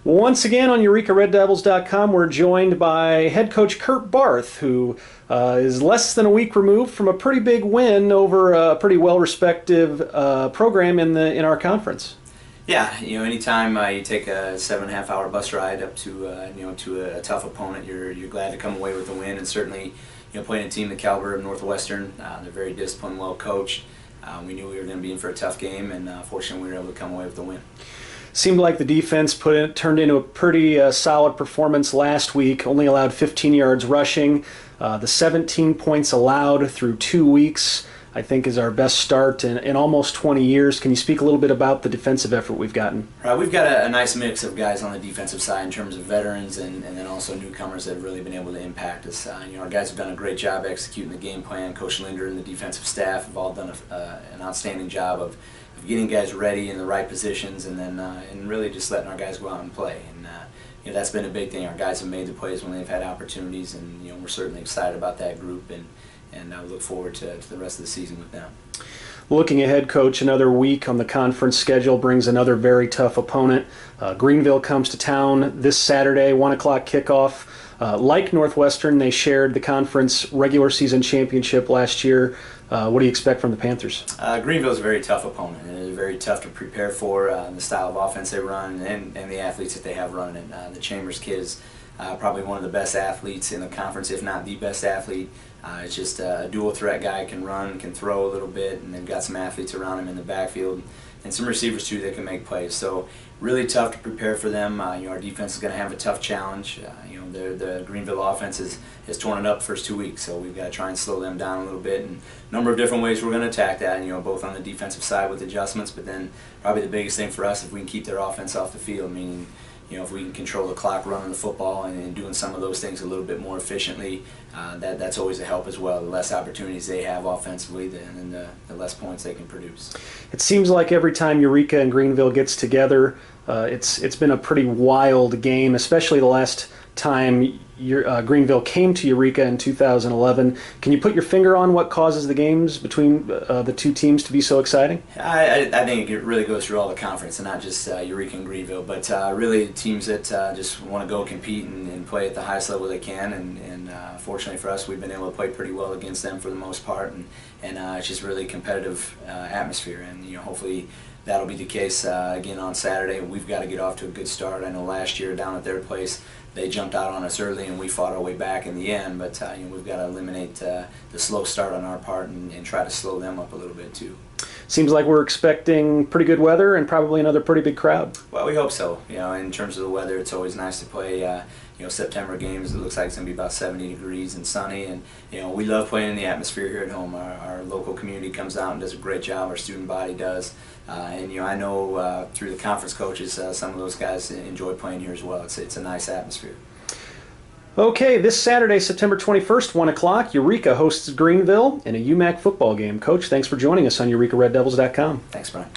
Once again on EurekaRedDevils.com, we're joined by head coach Kurt Barth, who is less than a week removed from a pretty big win over a pretty well-respected program in our conference. Yeah, anytime you take a 7.5-hour bus ride up to a tough opponent, you're glad to come away with a win. And certainly, playing a team the caliber of Northwestern, they're very disciplined, well coached. We knew we were going to be in for a tough game, and fortunately, we were able to come away with the win. Seemed like the defense turned into a pretty solid performance last week. Only allowed 15 yards rushing. The 17 points allowed through 2 weeks, I think, is our best start in almost 20 years. Can you speak a little bit about the defensive effort we've gotten? We've got a nice mix of guys on the defensive side in terms of veterans and then also newcomers that have really been able to impact us. Our guys have done a great job executing the game plan. Coach Linder and the defensive staff have all done an outstanding job of getting guys ready in the right positions, and then and really just letting our guys go out and play. And that's been a big thing. Our guys have made the plays when they've had opportunities, and we're certainly excited about that group, and I look forward to the rest of the season with them. Looking ahead, Coach, another week on the conference schedule brings another very tough opponent. Greenville comes to town this Saturday, 1 o'clock kickoff. Like Northwestern, they shared the conference regular season championship last year. What do you expect from the Panthers? Greenville's a very tough opponent, and they're very tough to prepare for. The style of offense they run and the athletes that they have running it. The Chambers kid is probably one of the best athletes in the conference, if not the best athlete. It's just a dual threat guy, can run, can throw a little bit, and they've got some athletes around him in the backfield, and some receivers too that can make plays. So really tough to prepare for them. Our defense is going to have a tough challenge. The Greenville offense has torn it up the first 2 weeks, so we've got to try and slow them down a little bit. And a number of different ways we're going to attack that. Both on the defensive side with adjustments, but then probably the biggest thing for us, if we can keep their offense off the field, meaning if we can control the clock, running the football, and doing some of those things a little bit more efficiently, that's always a help as well. The less opportunities they have offensively, then the less points they can produce. It seems like every time Eureka and Greenville gets together, it's been a pretty wild game, especially the last time Greenville came to Eureka in 2011. Can you put your finger on what causes the games between the two teams to be so exciting? I think it really goes through all the conference, and not just Eureka and Greenville, but really teams that just want to go compete and play at the highest level they can. And fortunately for us, we've been able to play pretty well against them for the most part, and it's just really competitive atmosphere. And hopefully that'll be the case again on Saturday. We've got to get off to a good start. I know last year down at their place, they jumped out on us early and we fought our way back in the end, but we've got to eliminate the slow start on our part and try to slow them up a little bit too. Seems like we're expecting pretty good weather and probably another pretty big crowd. Well, we hope so. In terms of the weather, it's always nice to play September games. It looks like it's going to be about 70 degrees and sunny, and we love playing in the atmosphere here at home. Our local community comes out and does a great job. Our student body does, and I know through the conference coaches, some of those guys enjoy playing here as well. It's a nice atmosphere. Okay, this Saturday, September 21st, 1 o'clock, Eureka hosts Greenville in a UMAC football game. Coach, thanks for joining us on EurekaRedDevils.com. Thanks, Brian.